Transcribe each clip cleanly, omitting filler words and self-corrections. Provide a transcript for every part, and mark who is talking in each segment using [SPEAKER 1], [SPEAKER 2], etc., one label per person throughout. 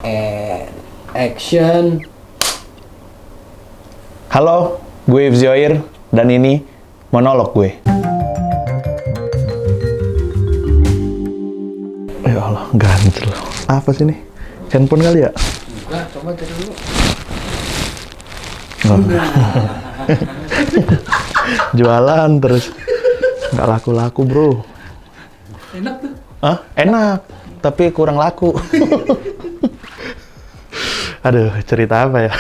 [SPEAKER 1] And action.
[SPEAKER 2] Halo, gue Ifzioir dan ini monolog gue. Ya Allah, ganjel. Apa sih nih? Handphone kali ya?
[SPEAKER 1] Enggak, coba cek dulu.
[SPEAKER 2] Oh. Jualan terus. Nggak laku-laku, bro.
[SPEAKER 1] Enak tuh.
[SPEAKER 2] Hah? Enak, tapi kurang laku. Aduh, cerita apa ya?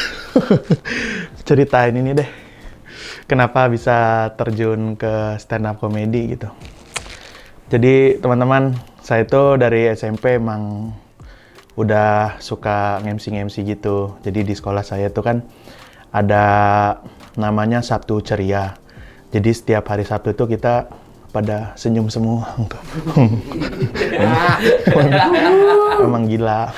[SPEAKER 2] Ceritain ini deh. Kenapa bisa terjun ke stand up comedy gitu. Jadi teman-teman, saya itu dari SMP emang udah suka nge-MC gitu. Jadi di sekolah saya tuh kan ada namanya Sabtu Ceria. Jadi setiap hari Sabtu itu kita pada senyum semua. Emang gila.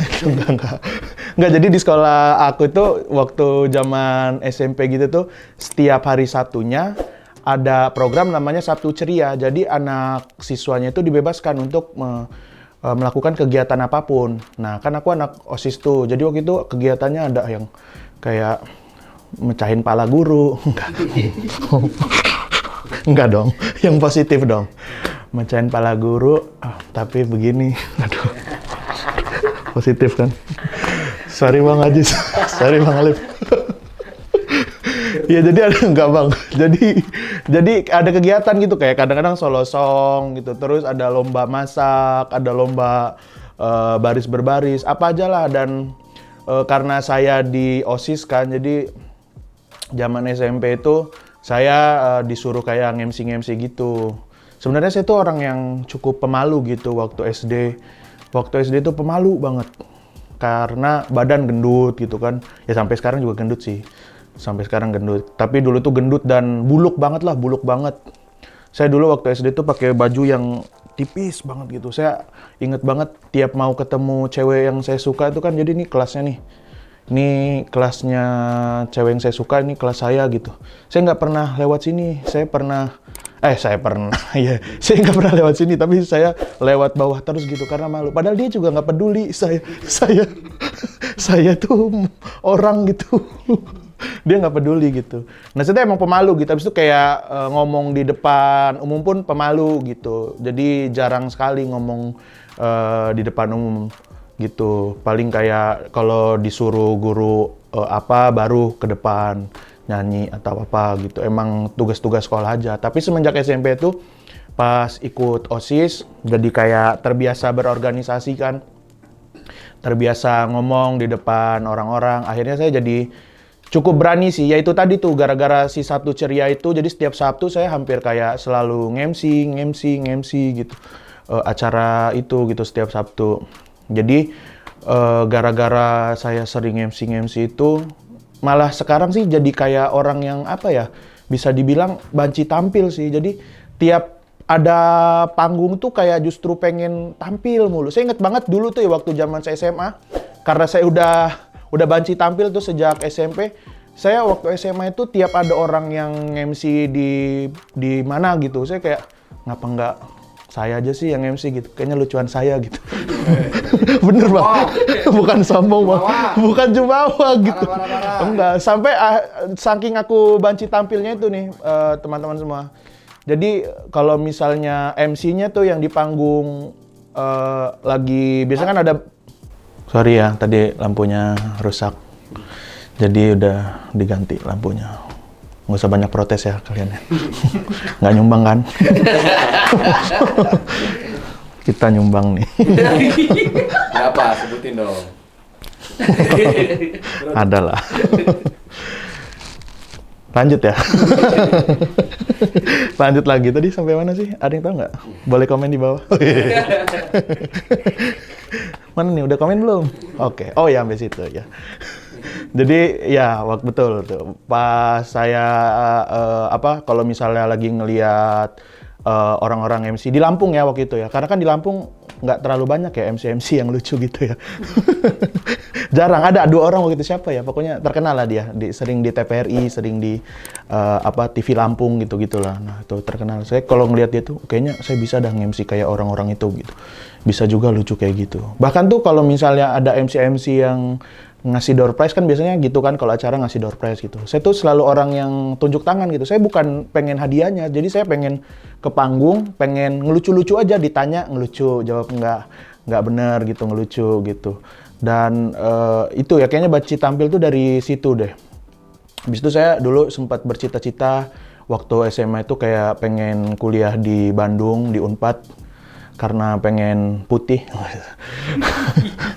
[SPEAKER 2] Enggak, jadi di sekolah aku itu waktu zaman SMP gitu tuh setiap hari Sabtunya ada program namanya Sabtu Ceria. Jadi anak siswanya itu dibebaskan untuk melakukan kegiatan apapun. Nah, kan aku anak OSIS tuh. Jadi waktu itu kegiatannya ada yang kayak mecahin pala guru. Enggak dong, yang positif dong. Mecahin pala guru, tapi begini. Aduh. Positif kan? Sorry Bang Ajis. Sorry Bang Alif. Ya jadi ada enggak Bang. Jadi ada kegiatan gitu kayak kadang-kadang solo song gitu. Terus ada lomba masak, ada lomba baris berbaris, apa aja lah. Dan karena saya di OSIS kan, jadi zaman SMP itu saya disuruh kayak nge-MC gitu. Sebenarnya saya tuh orang yang cukup pemalu gitu waktu SD. Waktu SD tuh pemalu banget. Karena badan gendut gitu kan. Ya sampai sekarang juga gendut sih. Sampai sekarang gendut. Tapi dulu tuh gendut dan buluk banget lah, buluk banget. Saya dulu waktu SD tuh pakai baju yang tipis banget gitu. Saya inget banget tiap mau ketemu cewek yang saya suka itu kan, jadi ini kelasnya nih. Ini kelasnya cewek yang saya suka, ini kelas saya gitu. Saya nggak pernah lewat sini. Saya pernah, ya. Saya nggak pernah lewat sini, tapi saya lewat bawah terus gitu karena malu. Padahal dia juga nggak peduli. Saya tuh orang gitu. Dia nggak peduli gitu. Nah, saya emang pemalu gitu. Habis itu kayak ngomong di depan umum pun pemalu gitu. Jadi jarang sekali ngomong di depan umum gitu. Paling kayak kalau disuruh guru apa baru ke depan nyanyi atau apa gitu. Emang tugas-tugas sekolah aja. Tapi semenjak SMP itu pas ikut OSIS jadi kayak terbiasa berorganisasi kan. Terbiasa ngomong di depan orang-orang. Akhirnya saya jadi cukup berani sih. Yaitu tadi tuh gara-gara si Sabtu Ceria itu, jadi setiap Sabtu saya hampir kayak selalu nge-MC gitu. Acara itu gitu setiap Sabtu. Jadi gara-gara saya sering nge-MC itu, malah sekarang sih jadi kayak orang yang apa ya, bisa dibilang banci tampil sih. Jadi tiap ada panggung tuh kayak justru pengen tampil mulu. Saya inget banget dulu tuh ya waktu zaman saya SMA, karena saya udah banci tampil tuh sejak SMP. Saya waktu SMA itu tiap ada orang yang MC di mana gitu, saya kayak ngapa nggak saya aja sih yang MC gitu, kayaknya lucuan saya gitu. Bener Bang, bukan sombong Bang, bukan jumawa gitu.
[SPEAKER 1] Parah.
[SPEAKER 2] Enggak, sampai saking aku banci tampilnya itu nih teman-teman semua. Jadi kalau misalnya MC-nya tuh yang di panggung lagi, biasanya kan ada, sorry ya tadi lampunya rusak, jadi udah diganti lampunya. Nggak usah banyak protes ya kalian ya. Nggak nyumbang kan? Kita nyumbang nih.
[SPEAKER 1] Berapa? Sebutin dong.
[SPEAKER 2] Ada lah. Lanjut ya. Lanjut lagi. Tadi sampai mana sih? Ada yang tahu nggak? Boleh komen di bawah. Mana nih? Udah komen belum? Oke. Oh ya, sampai situ ya. Jadi ya waktu betul tuh pas saya kalau misalnya lagi ngelihat orang-orang MC di Lampung ya waktu itu ya, karena kan di Lampung nggak terlalu banyak ya MC yang lucu gitu ya. Jarang ada 2 orang waktu itu, siapa ya? Pokoknya terkenal lah dia. Sering di TVRI, sering di TV Lampung gitu-gitulah. Nah, itu terkenal. Saya kalau ngelihat dia tuh kayaknya saya bisa dah nge-MC kayak orang-orang itu gitu. Bisa juga lucu kayak gitu. Bahkan tuh kalau misalnya ada MC-MC yang ngasih door prize kan biasanya gitu kan kalau acara ngasih door prize gitu. Saya tuh selalu orang yang tunjuk tangan gitu. Saya bukan pengen hadiahnya. Jadi saya pengen ke panggung, pengen ngelucu-lucu aja, ditanya ngelucu, jawab nggak bener gitu, ngelucu gitu. Dan itu ya kayaknya Baci tampil tuh dari situ deh. Habis itu saya dulu sempat bercita-cita waktu SMA itu kayak pengen kuliah di Bandung, di Unpad. Karena pengen putih.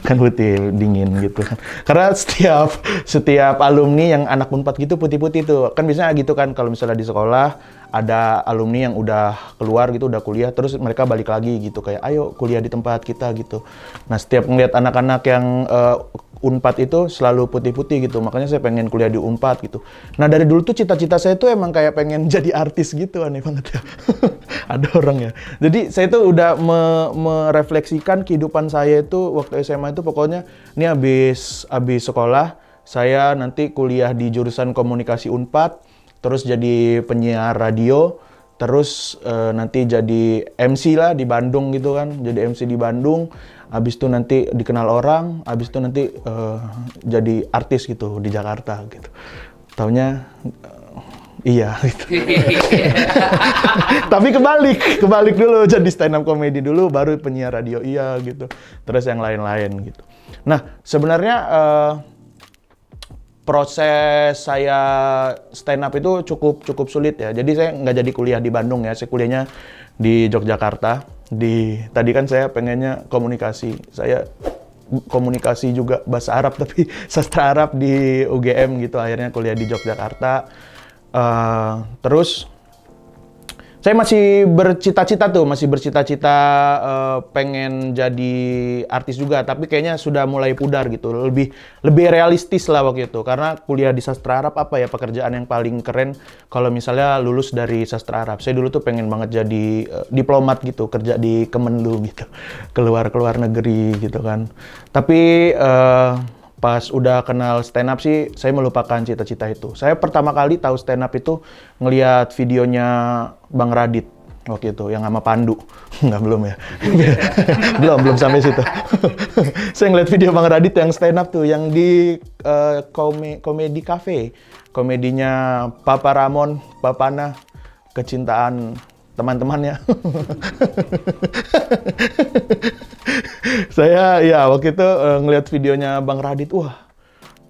[SPEAKER 2] Kan putih, dingin gitu kan. Karena setiap alumni yang anak Unpad gitu putih-putih tuh. Kan biasanya gitu kan kalau misalnya di sekolah ada alumni yang udah keluar gitu, udah kuliah, terus mereka balik lagi gitu, kayak ayo kuliah di tempat kita gitu. Nah setiap ngeliat anak-anak yang Unpad itu selalu putih-putih gitu, makanya saya pengen kuliah di Unpad gitu. Nah dari dulu tuh cita-cita saya tuh emang kayak pengen jadi artis gitu, aneh banget ya. Ada orang ya. Jadi saya tuh udah merefleksikan kehidupan saya itu waktu SMA itu pokoknya ini habis sekolah, saya nanti kuliah di jurusan komunikasi Unpad, terus jadi penyiar radio, terus nanti jadi MC lah di Bandung gitu kan, jadi MC di Bandung, habis itu nanti dikenal orang, habis itu nanti jadi artis gitu di Jakarta gitu. Taunya iya gitu. Tapi kebalik dulu, jadi stand up comedy dulu, baru penyiar radio iya gitu, terus yang lain-lain gitu. Nah sebenarnya proses saya stand up itu cukup sulit ya. Jadi saya nggak jadi kuliah di Bandung ya. Saya kuliahnya di Yogyakarta. Tadi kan saya pengennya komunikasi. Saya komunikasi juga bahasa Arab tapi sastra Arab di UGM gitu. Akhirnya kuliah di Yogyakarta. Terus saya masih bercita-cita pengen jadi artis juga, tapi kayaknya sudah mulai pudar gitu, lebih realistis lah waktu itu, karena kuliah di sastra Arab apa ya pekerjaan yang paling keren kalau misalnya lulus dari sastra Arab. Saya dulu tuh pengen banget jadi diplomat gitu, kerja di Kemenlu gitu, keluar negeri gitu kan. Tapi pas udah kenal stand up sih, saya melupakan cita-cita itu. Saya pertama kali tahu stand up itu ngelihat videonya Bang Radit waktu itu, yang sama Pandu. Enggak, belum ya? belum sampai situ. Saya ngeliat video Bang Radit yang stand up tuh, yang di komedi cafe. Komedinya Papa Ramon, Papana, kecintaan teman-temannya. Saya ya waktu itu ngeliat videonya Bang Radit, wah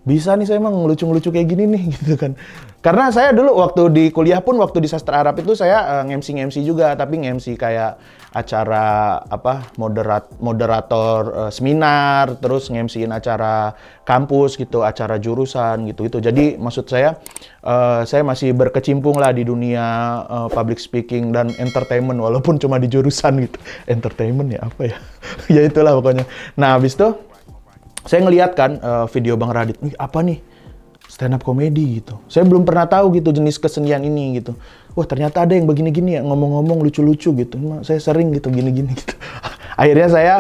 [SPEAKER 2] bisa nih saya emang ngelucu-ngelucu kayak gini nih gitu kan. Karena saya dulu waktu di kuliah pun, waktu di sastra Arab itu saya nge-MC juga, tapi nge-MC kayak acara apa moderator seminar, terus nge-MC-in acara kampus gitu, acara jurusan gitu. Jadi maksud saya masih berkecimpung lah di dunia public speaking dan entertainment, walaupun cuma di jurusan gitu. Entertainment ya apa ya? Ya itulah pokoknya. Nah habis itu saya ngeliat kan video Bang Radit, wih apa nih? Stand up comedy gitu. Saya belum pernah tahu gitu jenis kesenian ini gitu. Wah ternyata ada yang begini-gini ya, ngomong-ngomong lucu-lucu gitu. Saya sering gitu gini-gini gitu. Akhirnya saya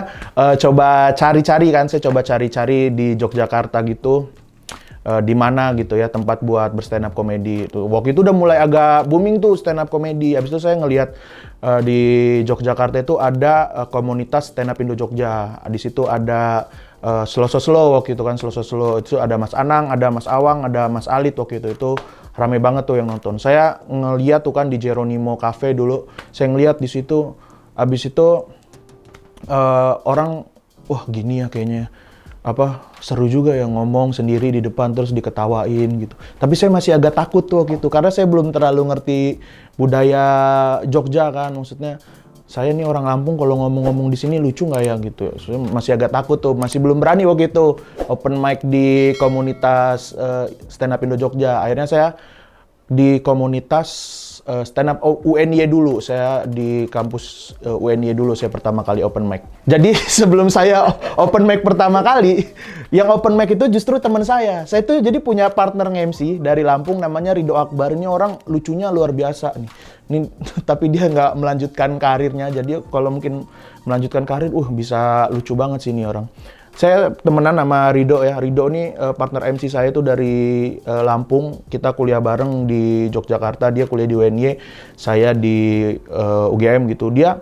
[SPEAKER 2] coba cari-cari di Yogyakarta gitu. Di mana gitu ya tempat buat berstand up comedy itu. Waktu itu udah mulai agak booming tuh stand up comedy. Habis itu saya ngelihat di Yogyakarta itu ada komunitas stand up Indo Jogja. Di situ ada Slow waktu itu kan, Slow itu ada Mas Anang, ada Mas Awang, ada Mas Alit waktu itu rame banget tuh yang nonton. Saya ngeliat tuh kan di Jeronimo Cafe dulu, saya ngeliat di situ. Abis itu orang, wah gini ya kayaknya, seru juga ya ngomong sendiri di depan terus diketawain gitu. Tapi saya masih agak takut tuh waktu itu, karena saya belum terlalu ngerti budaya Jogja kan, maksudnya. Saya nih orang Lampung, kalau ngomong-ngomong di sini lucu nggak ya gitu. Saya masih agak takut tuh, masih belum berani waktu itu open mic di komunitas stand up Indo Jogja. Akhirnya saya di komunitas stand up UNY dulu. Saya di kampus UNY dulu, saya pertama kali open mic. Jadi sebelum saya open mic pertama kali, yang open mic itu justru teman saya. Saya tuh jadi punya partner nge-MC dari Lampung namanya Ridho Akbar. Ini orang lucunya luar biasa nih. Tapi dia nggak melanjutkan karirnya. Jadi kalau mungkin melanjutkan karir, bisa lucu banget sih ini orang. Saya temenan sama Rido ya. Rido ini partner MC saya itu dari Lampung. Kita kuliah bareng di Yogyakarta. Dia kuliah di UNY, saya di UGM gitu. Dia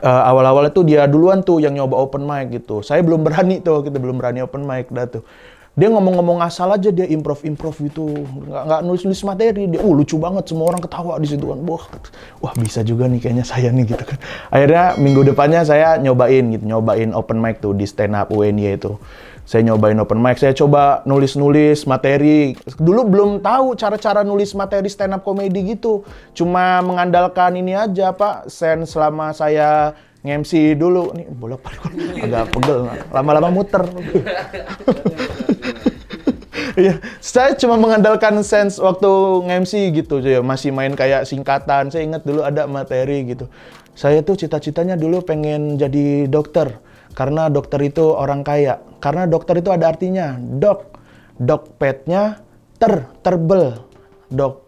[SPEAKER 2] awal-awal itu dia duluan tuh yang nyoba open mic gitu. Saya belum berani tuh, kita belum berani open mic dah tuh. Dia ngomong-ngomong asal aja, dia improv gitu, nggak nulis materi. Dia, lucu banget, semua orang ketawa di situ kan. Wah bisa juga nih kayaknya saya nih gitu kan. Akhirnya minggu depannya saya nyobain open mic tuh di stand up UNY itu. Saya nyobain open mic, saya coba nulis materi. Dulu belum tahu cara-cara nulis materi stand up comedy gitu. Cuma mengandalkan ini aja Pak, selama saya nge-MC dulu, nih bolak-balik agak pegel, lama-lama muter. Iya, saya cuma mengandalkan sense waktu nge-MC gitu, ya masih main kayak singkatan. Saya ingat dulu ada materi gitu. Saya tuh cita-citanya dulu pengen jadi dokter, karena dokter itu orang kaya. Karena dokter itu ada artinya, dokpetnya terbel.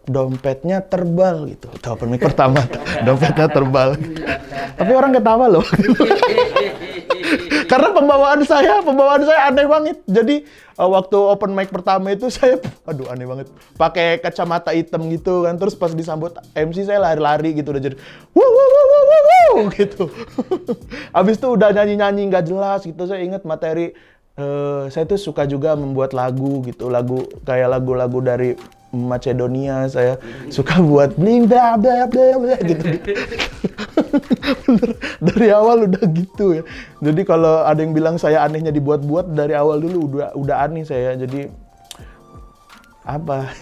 [SPEAKER 2] Dompetnya terbal gitu. Itu open mic pertama, dompetnya terbal. Tapi orang ketawa loh. Karena pembawaan saya aneh banget. Jadi waktu open mic pertama itu saya, aneh banget. Pakai kacamata hitam gitu kan. Terus pas disambut MC saya lari-lari gitu udah jadi wow gitu. Abis itu udah nyanyi-nyanyi nggak jelas gitu. Saya ingat materi. Saya tuh suka juga membuat lagu gitu, kayak lagu-lagu dari Macedonia. Saya suka buat bling bla bla bla bla gitu. Bener, dari awal udah gitu ya. Jadi kalau ada yang bilang saya anehnya dibuat-buat, dari awal dulu udah aneh saya. Jadi apa?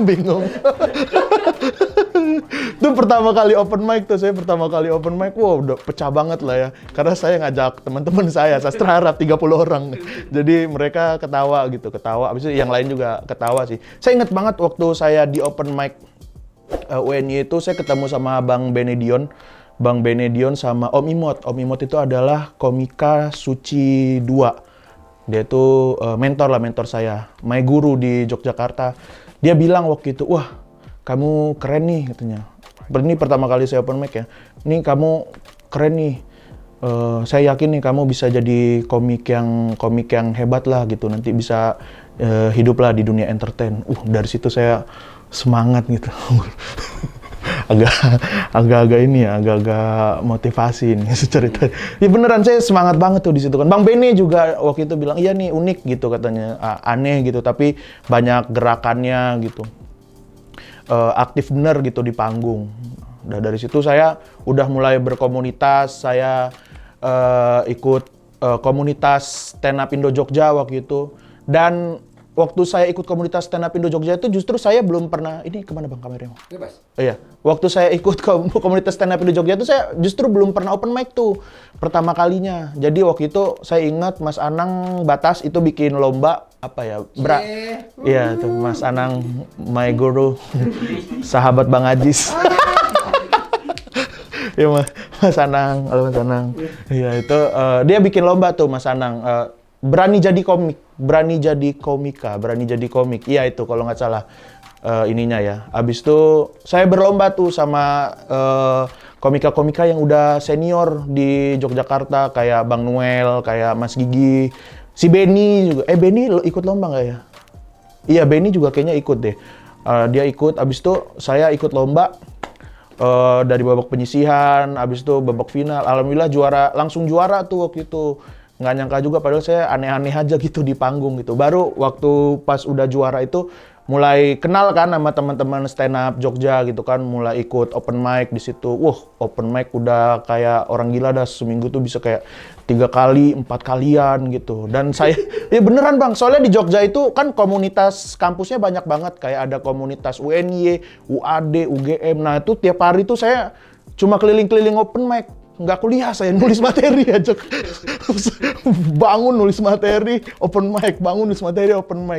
[SPEAKER 2] Bingung. Itu pertama kali open mic, wow udah pecah banget lah ya. Karena saya ngajak teman-teman saya, Sastra Harap 30 orang. Jadi mereka ketawa. Abis itu yang lain juga ketawa sih. Saya inget banget waktu saya di open mic UNY itu saya ketemu sama Bang Benedion sama Om Imot. Om Imot itu adalah komika Suci 2. Dia itu mentor saya, my guru di Yogyakarta. Dia bilang waktu itu, wah kamu keren nih katanya. Ini pertama kali saya open mic ya. Nih kamu keren nih. Saya yakin nih kamu bisa jadi komik yang hebat lah gitu. Nanti bisa hidup lah di dunia entertain. Dari situ saya semangat gitu. agak motivasi nih cerita. Ya beneran saya semangat banget tuh di situ kan. Bang Bene juga waktu itu bilang, iya nih unik gitu katanya, aneh gitu tapi banyak gerakannya gitu. Aktif bener gitu di panggung. Dan dari situ saya udah mulai berkomunitas, saya ikut komunitas stand up Indo Jogja waktu itu. Dan waktu saya ikut komunitas stand up Indo Jogja itu justru saya belum pernah, ini kemana Bang kameranya?
[SPEAKER 1] Bebas.
[SPEAKER 2] Iya, waktu saya ikut komunitas stand up Indo Jogja itu saya justru belum pernah open mic tuh, pertama kalinya. Jadi waktu itu saya ingat Mas Anang Batas itu bikin lomba apa ya, iya tuh Mas Anang, my guru, sahabat Bang Ajis. Ya Mas Anang, halo Mas Anang. Iya itu dia bikin lomba tuh Mas Anang. Berani jadi komik. Iya itu kalau nggak salah ininya ya. Abis itu saya berlomba tuh sama komika-komika yang udah senior di Yogyakarta kayak Bang Noel, kayak Mas Gigi, si Benny juga. Benny ikut lomba nggak ya? Iya Benny juga kayaknya ikut deh. Dia ikut. Abis itu saya ikut lomba dari babak penyisihan. Abis itu babak final. Alhamdulillah langsung juara tuh waktu itu. Nggak nyangka juga padahal saya aneh-aneh aja gitu di panggung gitu. Baru waktu pas udah juara itu mulai kenal kan sama teman-teman stand up Jogja gitu kan, mulai ikut open mic di situ. Open mic udah kayak orang gila dah, seminggu tuh bisa kayak 3 kali, 4 kalian gitu. Dan saya ya beneran Bang, soalnya di Jogja itu kan komunitas kampusnya banyak banget, kayak ada komunitas UNY, UAD, UGM. Nah, itu tiap hari tuh saya cuma keliling-keliling open mic. Nggak kuliah, saya nulis materi aja. Bangun nulis materi, open mic.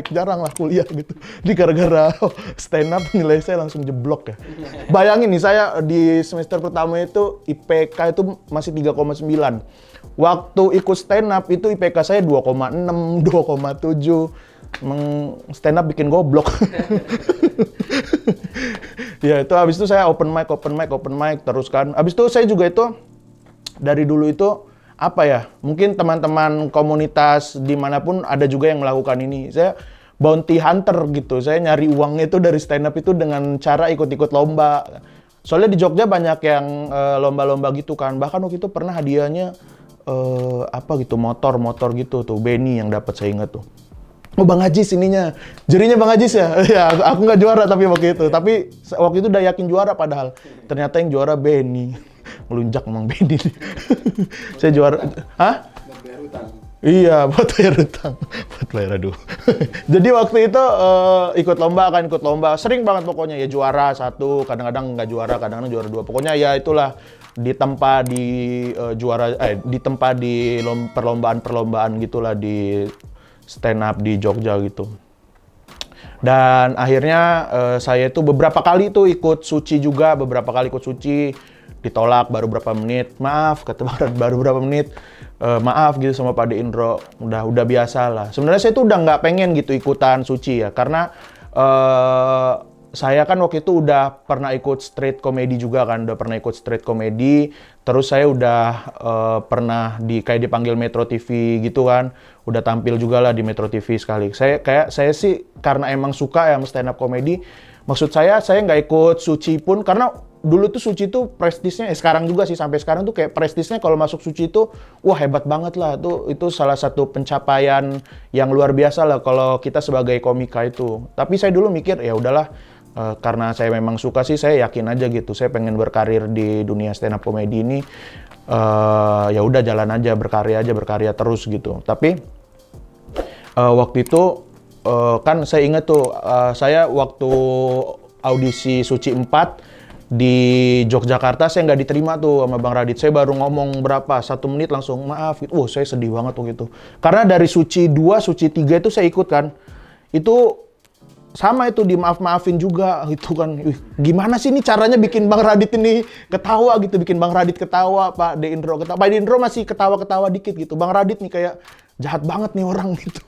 [SPEAKER 2] Jarang lah kuliah gitu. Jadi gara-gara stand up nilai saya langsung jeblok ya. Bayangin nih, saya di semester pertama itu IPK itu masih 3,9. Waktu ikut stand up itu IPK saya 2,6, 2,7. Stand up bikin goblok. Ya itu habis itu saya open mic terus kan. Habis itu saya juga itu dari dulu itu apa ya? Mungkin teman-teman komunitas dimanapun ada juga yang melakukan ini. Saya bounty hunter gitu. Saya nyari uangnya itu dari stand up itu dengan cara ikut-ikut lomba. Soalnya di Jogja banyak yang lomba-lomba gitu kan. Bahkan waktu itu pernah hadiahnya apa gitu, motor gitu tuh. Benny yang dapat, saya ingat tuh. Oh, Bang Ajis ininya. Jurinya Bang Ajis ya? Ya, aku nggak juara tapi waktu itu. Tapi waktu itu udah yakin juara padahal. Ternyata yang juara Benny. Ngelunjak emang Benny. Saya juara. Hah?
[SPEAKER 1] Buat bayar utang.
[SPEAKER 2] Iya, buat bayar utang. Buat bayar, aduh. Jadi waktu itu ikut lomba. Sering banget pokoknya. Ya juara 1, kadang-kadang nggak juara, kadang-kadang juara 2. Pokoknya ya itulah. Ditempa di perlombaan-perlombaan gitulah di stand up di Jogja gitu. Dan akhirnya saya itu beberapa kali tuh ikut suci juga, ditolak baru berapa menit, maaf kata baru berapa menit, maaf gitu sama Pak De Indro, udah biasa lah. Sebenarnya saya tuh udah nggak pengen gitu ikutan suci ya, karena saya kan waktu itu udah pernah ikut street comedy juga kan, terus saya udah pernah kayak dipanggil Metro TV gitu kan, udah tampil juga lah di Metro TV sekali. Saya sih karena emang suka ya sama stand up comedy, maksud saya nggak ikut suci pun karena dulu tuh suci tuh prestisnya, sekarang juga sih sampai sekarang tuh kayak prestisnya kalau masuk suci tuh wah hebat banget lah, itu salah satu pencapaian yang luar biasa lah kalau kita sebagai komika itu. Tapi saya dulu mikir ya udahlah, karena saya memang suka sih, saya yakin aja gitu, saya pengen berkarir di dunia stand up comedy ini, ya udah jalan aja, berkarya terus gitu. Tapi waktu itu kan saya ingat tuh, saya waktu audisi Suci 4 di Yogyakarta saya nggak diterima tuh sama Bang Radit. Saya baru ngomong 1 menit langsung maaf gitu. Saya sedih banget tuh gitu. Karena dari Suci 2, Suci 3 itu saya ikut kan. Itu sama itu dimaaf-maafin juga gitu kan. Gimana sih ini caranya bikin Bang Radit ini ketawa gitu, bikin Bang Radit ketawa, Pak De Indro ketawa. Pak De Indro masih ketawa-ketawa dikit gitu. Bang Radit nih kayak jahat banget nih orang gitu.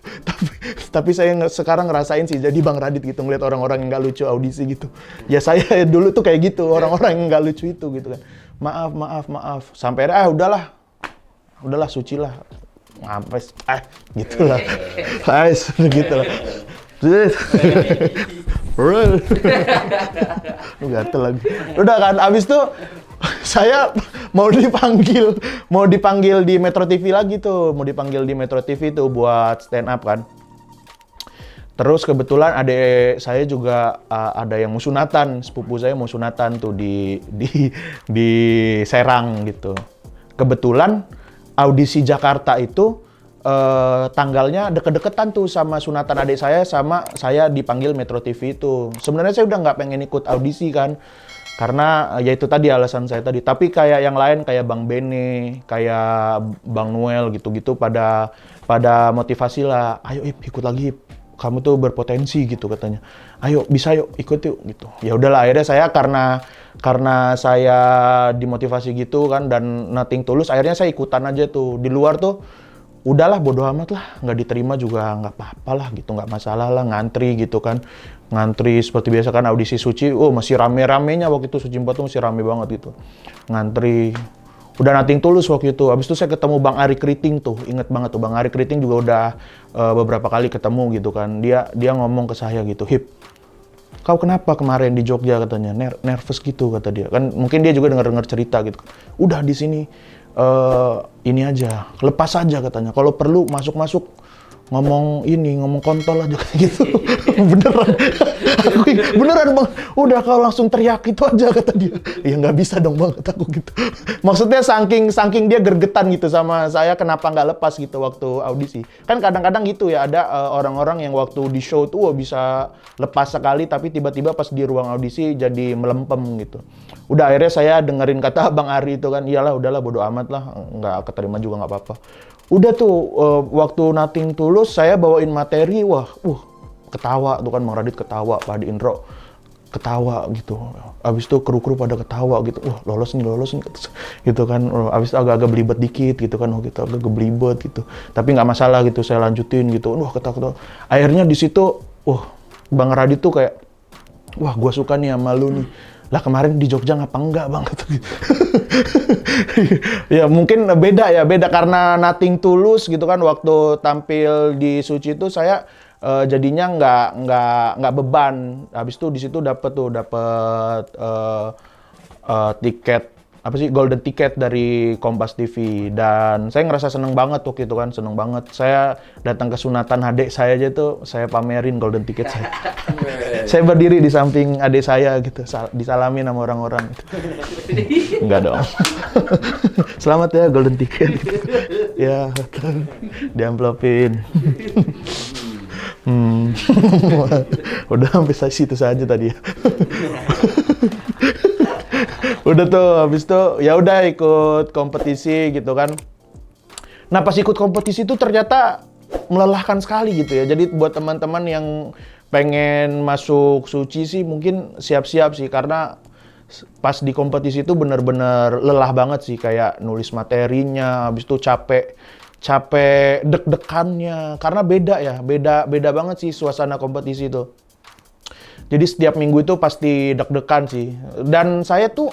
[SPEAKER 2] Tapi saya sekarang ngerasain sih jadi Bang Radit gitu, ngeliat orang-orang yang nggak lucu audisi gitu. Ya saya dulu tuh kayak gitu, orang-orang yang nggak lucu itu gitu kan. Maaf. Sampai udahlah suci lah. Ngapain? Gitulah. Gitulah. Lu gatel lagi. Udah kan, abis itu saya mau dipanggil di Metro TV lagi tuh, buat stand up kan. Terus kebetulan adik saya juga ada yang mau sunatan, sepupu saya mau sunatan tuh di Serang gitu. Kebetulan audisi Jakarta itu tanggalnya deket-deketan tuh sama sunatan adik saya, sama saya dipanggil Metro TV itu. Sebenarnya saya udah nggak pengen ikut audisi kan, karena ya itu tadi alasan saya tadi. Tapi kayak yang lain kayak Bang Bene, kayak Bang Noel gitu-gitu pada motivasi lah. Ayo ikut lagi, kamu tuh berpotensi gitu katanya. Ayo bisa yuk ikut yuk gitu. Ya udahlah akhirnya saya karena saya dimotivasi gitu kan dan nothing tulus, akhirnya saya ikutan aja tuh. Di luar tuh udahlah bodo amat lah, nggak diterima juga nggak apa-apa lah gitu, nggak masalah lah, ngantri gitu kan. Ngantri seperti biasa kan audisi Suci, masih rame-ramenya waktu itu, Suci 4 tuh masih rame banget gitu. Ngantri. Udah nothing tulus waktu itu. Habis itu saya ketemu Bang Ari Kriting tuh, inget banget tuh. Bang Ari Kriting juga udah beberapa kali ketemu gitu kan. Dia ngomong ke saya gitu, Hip, kau kenapa kemarin di Jogja katanya, nervous gitu kata dia. Kan mungkin dia juga dengar cerita gitu. Udah di sini ini aja, lepas aja katanya. Kalau perlu masuk-masuk ngomong kontol aja gitu. Beneran Bang, udah kau langsung teriak itu aja kata dia. Ya nggak bisa dong Bang, kata aku gitu. Maksudnya saking dia gergetan gitu sama saya, kenapa nggak lepas gitu waktu audisi. Kan kadang-kadang gitu ya, ada orang-orang yang waktu di show tuh bisa lepas sekali, tapi tiba-tiba pas di ruang audisi jadi melempem gitu. Udah akhirnya saya dengerin kata Bang Ari itu kan, iyalah udahlah bodo amat lah, nggak keterima juga nggak apa-apa. Udah tuh waktu nothing tulus saya bawain materi, ketawa tuh kan, Bang Radit ketawa, Pak De Indro ketawa gitu. Abis itu kru-kru pada ketawa gitu, lolos nih gitu kan. Abis itu agak-agak belibet dikit gitu kan, gitu agak belibet gitu. Tapi nggak masalah gitu, saya lanjutin gitu. Ketawa. Akhirnya di situ, Bang Radit tuh kayak, gua suka nih sama lu nih. Lah kemarin di Jogja ngapa enggak bang? Ya mungkin beda karena nothing tulus gitu kan, waktu tampil di Suci itu saya jadinya nggak beban. Habis itu di situ dapat tiket apa sih, golden ticket dari Kompas TV, dan saya ngerasa seneng banget waktu itu kan, seneng banget. Saya datang ke sunatan adik saya aja tuh, saya pamerin golden ticket saya. Saya berdiri di samping adik saya gitu, disalamin sama orang-orang gitu. Enggak dong. Selamat ya golden ticket gitu. Ya, diamplopin. Udah sampai situ saja tadi ya. Udah tuh, habis itu ya udah ikut kompetisi gitu kan. Nah pas ikut kompetisi itu ternyata melelahkan sekali gitu ya. Jadi buat teman-teman yang pengen masuk Suci sih mungkin siap-siap sih, karena pas di kompetisi itu bener-bener lelah banget sih, kayak nulis materinya, habis itu capek deg-degannya, karena beda banget sih suasana kompetisi itu. Jadi setiap minggu itu pasti deg-degan sih. Dan saya tuh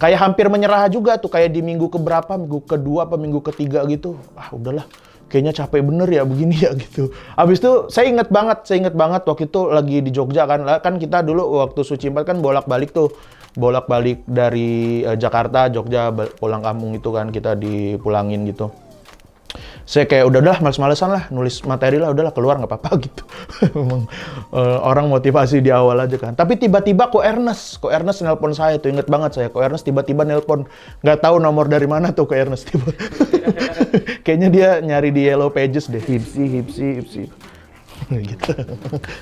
[SPEAKER 2] kayak hampir menyerah juga tuh, kayak di minggu keberapa, minggu kedua apa minggu ketiga gitu. Ah udahlah, kayaknya capek bener ya begini ya gitu. Habis itu saya inget banget waktu itu lagi di Jogja kan kita dulu waktu Suci 4 kan bolak-balik dari Jakarta, Jogja, pulang kampung itu kan, kita dipulangin gitu. Saya kayak udahlah males-malesan lah, nulis materi lah, udahlah keluar nggak apa-apa gitu. Memang orang motivasi di awal aja kan. Tapi tiba-tiba Ko Ernest nelpon saya tuh, inget banget saya. Ko Ernest tiba-tiba nelpon, nggak tahu nomor dari mana tuh Ko Ernest tiba. Kayaknya dia nyari di Yellow Pages deh, Hipsi. Gitu.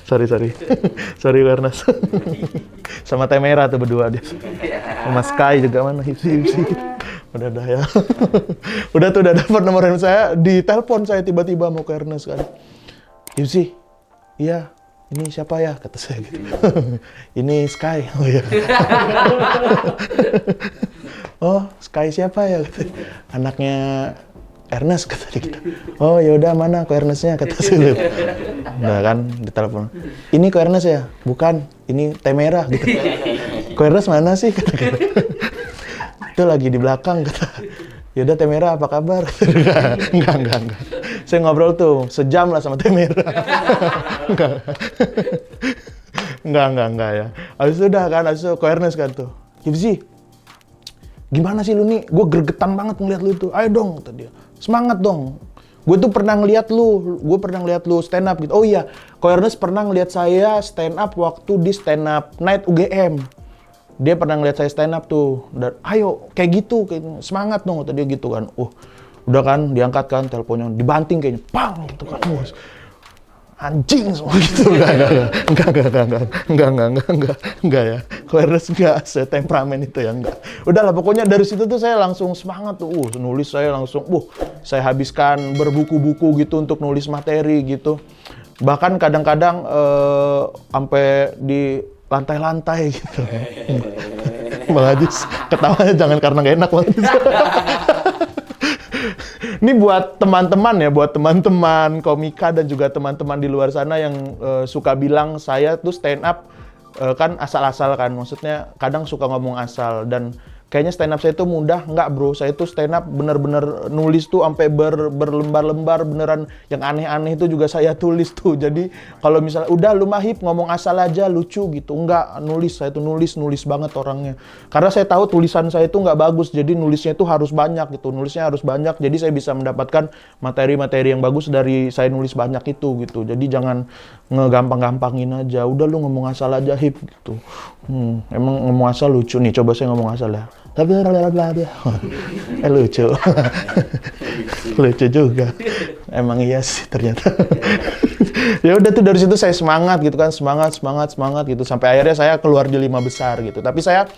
[SPEAKER 2] Sorry Ko Ernest. Sama Temera tuh berdua dia. Sama Sky juga mana, Hipsi. Udah ya. Udah dapat nomor handphone saya, ditelepon saya tiba-tiba mau ke Ernest kan. Hipsi, iya, ini siapa ya? Kata saya gitu. Ini Sky. Oh iya. Oh, Sky siapa ya? Kata. Anaknya Ernest kata dia gitu. Oh ya udah, mana Ko Ernestnya? Kata saya. Nah kan ditelepon. Ini Ko Ernest ya? Bukan, ini Temera gitu. Ko Ernest mana sih? Kata. Itu lagi di belakang kata. Yaudah Temera apa kabar? Enggak. Saya ngobrol tuh sejam lah sama Temera. Enggak ya. Habis itu Ko Ernest kan tuh. Hipsi, gimana sih lu nih? Gue gregetan banget ngeliat lu tuh. Ayo dong kata dia. Semangat dong. Gue tuh pernah ngeliat lu stand up gitu. Oh iya, Ko Ernest pernah ngeliat saya stand up waktu di stand up night UGM. Dia pernah ngeliat saya stand up tuh, dan ayo kayak gitu, semangat dong kata dia gitu kan. Udah kan diangkat kan teleponnya, dibanting kayaknya, pang gitu kan. Anjing semua gitu. Enggak ya. Ko Ernest enggak setemperamen itu ya, enggak. Udahlah pokoknya dari situ tuh saya langsung semangat tuh. Nulis saya langsung saya habiskan berbuku-buku gitu untuk nulis materi gitu. Bahkan kadang-kadang sampai di lantai-lantai gitu. Bang Ajis ketawanya jangan karena gak enak banget. Ini buat teman-teman komika dan juga teman-teman di luar sana yang suka bilang saya tuh stand up kan asal-asal kan. Maksudnya kadang suka ngomong asal, dan kayaknya stand up saya itu mudah. Enggak bro, saya itu stand up bener-bener nulis tuh sampai berlembar-lembar, beneran yang aneh-aneh itu juga saya tulis tuh. Jadi kalau misalnya udah lu mahip ngomong asal aja lucu gitu, enggak, saya tuh nulis banget orangnya. Karena saya tahu tulisan saya itu nggak bagus, jadi nulisnya itu harus banyak gitu, jadi saya bisa mendapatkan materi-materi yang bagus dari saya nulis banyak itu gitu. Jadi jangan ngegampang-gampangin aja, udah lu ngomong asal aja hip gitu. Emang ngomong asal lucu nih, coba saya ngomong asal ya. Lucu. Lucu juga. Emang iya sih ternyata. Ya udah tuh dari situ saya semangat gitu kan, semangat gitu sampai akhirnya saya keluar di 5 besar gitu. Tapi saya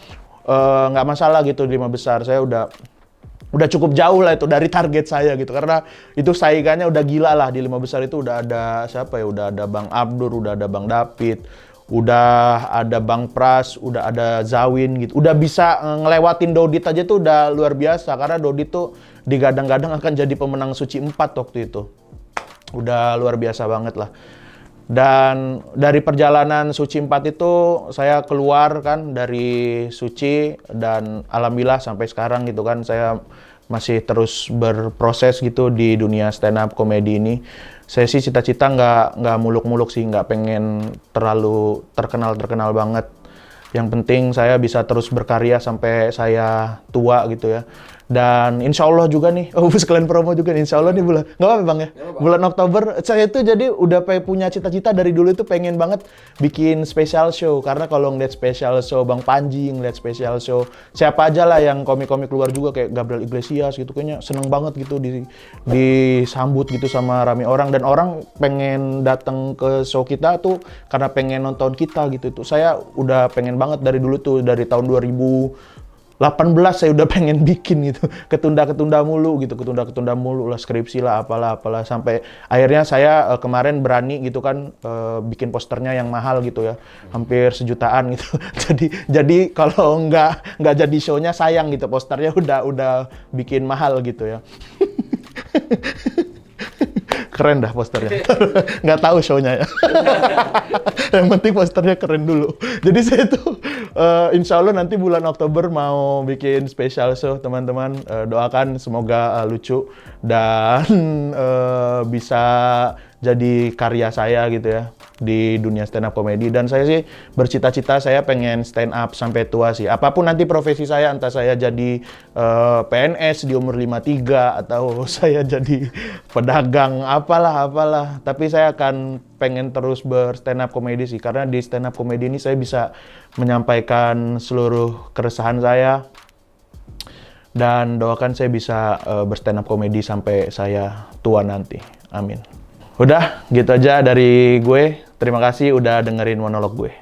[SPEAKER 2] nggak masalah gitu di 5 besar. Saya udah cukup jauh lah itu dari target saya gitu, karena itu saingannya udah gila lah. Di 5 besar itu udah ada siapa ya, udah ada Bang Abdur, udah ada Bang David, udah ada Bang Pras, udah ada Zawin gitu. Udah bisa ngelewatin Dodit aja tuh udah luar biasa, karena Dodit tuh digadang-gadang akan jadi pemenang Suci 4 waktu itu. Udah luar biasa banget lah. Dan dari perjalanan Suci 4 itu saya keluar kan dari Suci, dan alhamdulillah sampai sekarang gitu kan saya masih terus berproses gitu di dunia stand up comedy ini. Saya sih cita-cita nggak muluk-muluk sih, nggak pengen terlalu terkenal banget. Yang penting saya bisa terus berkarya sampai saya tua gitu ya. Dan insya Allah juga nih, sekalian promo juga nih, insya Allah nih bulan, nggak apa-apa Bang ya? Bulan Oktober, saya itu jadi udah punya cita-cita dari dulu itu pengen banget bikin special show. Karena kalau ngeliat special show Bang Panji, ngeliat special show siapa aja lah yang komik-komik luar juga kayak Gabriel Iglesias gitu, kayaknya seneng banget gitu disambut gitu sama rame orang. Dan orang pengen datang ke show kita tuh karena pengen nonton kita gitu. Itu saya udah pengen banget dari dulu tuh, dari tahun 2018 saya udah pengen bikin gitu, ketunda mulu lah, skripsi lah, apalah sampai akhirnya saya kemarin berani gitu kan bikin posternya yang mahal gitu ya, hampir 1 jutaan gitu. jadi kalau nggak jadi show-nya sayang gitu, posternya udah bikin mahal gitu ya. Keren dah posternya. Nggak tahu show-nya ya. Yang penting posternya keren dulu. Jadi saya tuh insya Allah nanti bulan Oktober mau bikin special show, teman-teman. Doakan semoga lucu dan bisa jadi karya saya gitu ya di dunia stand up comedy. Dan saya sih bercita-cita saya pengen stand up sampai tua sih. Apapun nanti profesi saya, entah saya jadi PNS di umur 53 atau saya jadi pedagang apalah. Tapi saya akan pengen terus ber-stand up comedy sih. Karena di stand up comedy ini saya bisa menyampaikan seluruh keresahan saya. Dan doakan saya bisa ber-stand up comedy sampai saya tua nanti. Amin. Udah, gitu aja dari gue. Terima kasih udah dengerin monolog gue.